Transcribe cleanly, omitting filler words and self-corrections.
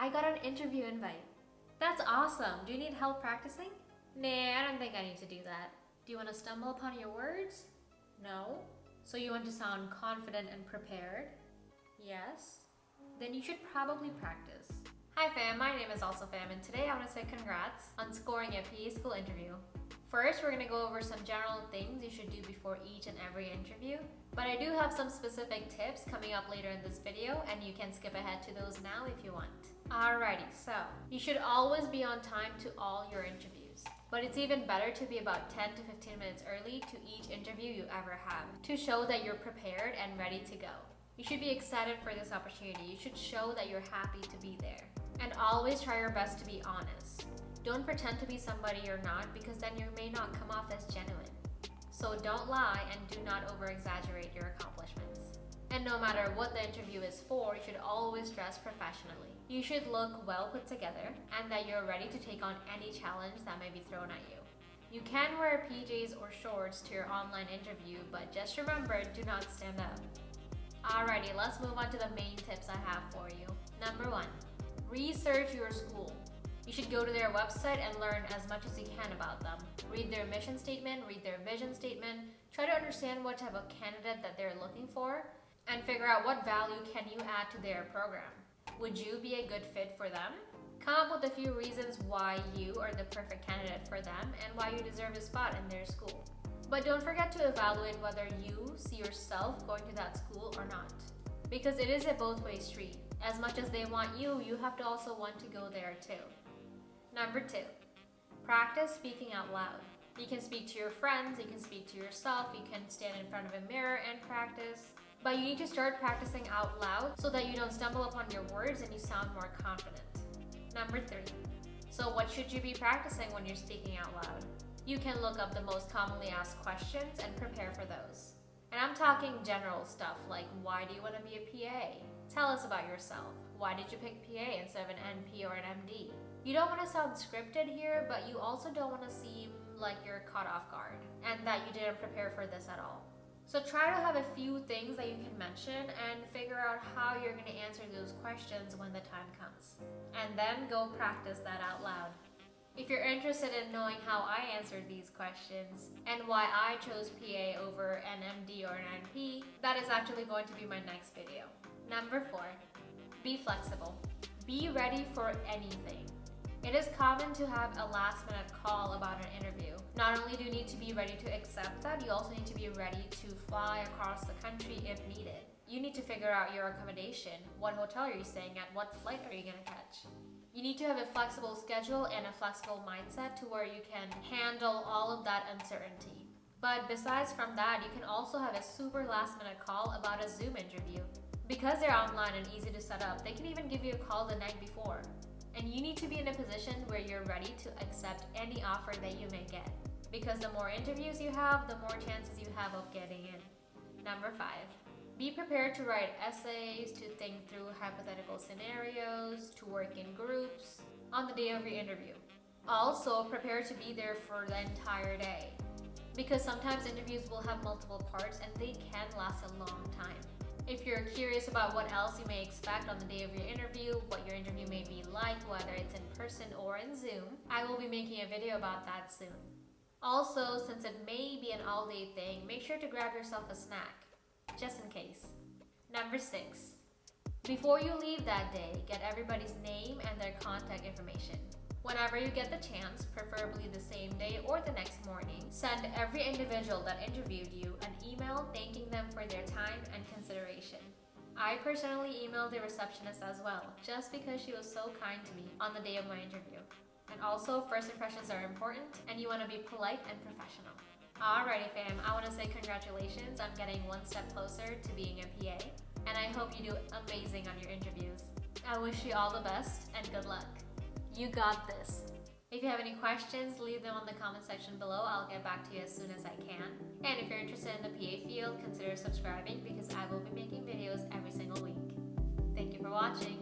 I got an interview invite. That's awesome. Do you need help practicing? Nah, I don't think I need to do that. Do you want to stumble upon your words? No. So you want to sound confident and prepared? Yes. Then you should probably practice. Hi fam, my name is also Fam, and today I want to say congrats on scoring a PA school interview. First, we're going to go over some general things you should do before each and every interview, but I do have some specific tips coming up later in this video, and you can skip ahead to those now if you want. Alrighty, so you should always be on time to all your interviews, but it's even better to be about 10 to 15 minutes early to each interview you ever have to show that you're prepared and ready to go. You should be excited for this opportunity. You should show that you're happy to be there. And always try your best to be honest. Don't pretend to be somebody you're not, because then you may not come off as genuine. So don't lie and do not over-exaggerate your accomplishments. And no matter what the interview is for, you should always dress professionally. You should look well put together and that you're ready to take on any challenge that may be thrown at you. You can wear PJs or shorts to your online interview, but just remember, do not stand up. Alrighty, let's move on to the main tips I have for you. Number 1, research your school. You should go to their website and learn as much as you can about them. Read their mission statement, read their vision statement, try to understand what type of candidate that they're looking for, and figure out what value can you add to their program. Would you be a good fit for them? Come up with a few reasons why you are the perfect candidate for them and why you deserve a spot in their school. But don't forget to evaluate whether you see yourself going to that school or not, because it is a both-way street. As much as they want you, you have to also want to go there too. Number 2, practice speaking out loud. You can speak to your friends, you can speak to yourself, you can stand in front of a mirror and practice, but you need to start practicing out loud so that you don't stumble upon your words and you sound more confident. Number 3, so what should you be practicing when you're speaking out loud? You can look up the most commonly asked questions and prepare for those. And I'm talking general stuff like, why do you want to be a PA? Tell us about yourself. Why did you pick PA instead of an NP or an MD? You don't want to sound scripted here, but you also don't want to seem like you're caught off guard and that you didn't prepare for this at all. So try to have a few things that you can mention and figure out how you're going to answer those questions when the time comes. And then go practice that out loud. If you're interested in knowing how I answered these questions and why I chose PA over an MD or an NP, that is actually going to be my next video. Number 4, be flexible. Be ready for anything. It is common to have a last-minute call about an interview. Not only do you need to be ready to accept that, you also need to be ready to fly across the country if needed. You need to figure out your accommodation. What hotel are you staying at? What flight are you going to catch? You need to have a flexible schedule and a flexible mindset to where you can handle all of that uncertainty. But besides from that, you can also have a super last-minute call about a Zoom interview. Because they're online and easy to set up, they can even give you a call the night before. And you need to be in a position where you're ready to accept any offer that you may get. Because the more interviews you have, the more chances you have of getting in. Number 5, be prepared to write essays, to think through hypothetical scenarios, to work in groups on the day of your interview. Also, prepare to be there for the entire day. Because sometimes interviews will have multiple parts and they can last a long time. If you're curious about what else you may expect on the day of your interview, what your interview may be like, whether it's in person or in Zoom, I will be making a video about that soon. Also, since it may be an all-day thing, make sure to grab yourself a snack, just in case. Number 6, before you leave that day, get everybody's name and their contact information. Whenever you get the chance, preferably the same day or the next morning, send every individual that interviewed you an email thanking them for their time and consideration. I personally emailed the receptionist as well, just because she was so kind to me on the day of my interview. And also, first impressions are important and you want to be polite and professional. Alrighty fam, I want to say congratulations on getting one step closer to being a PA, and I hope you do amazing on your interviews. I wish you all the best and good luck. You got this. If you have any questions, leave them on the comment section below. I'll get back to you as soon as I can. And if you're interested in the PA field, consider subscribing because I will be making videos every single week. Thank you for watching.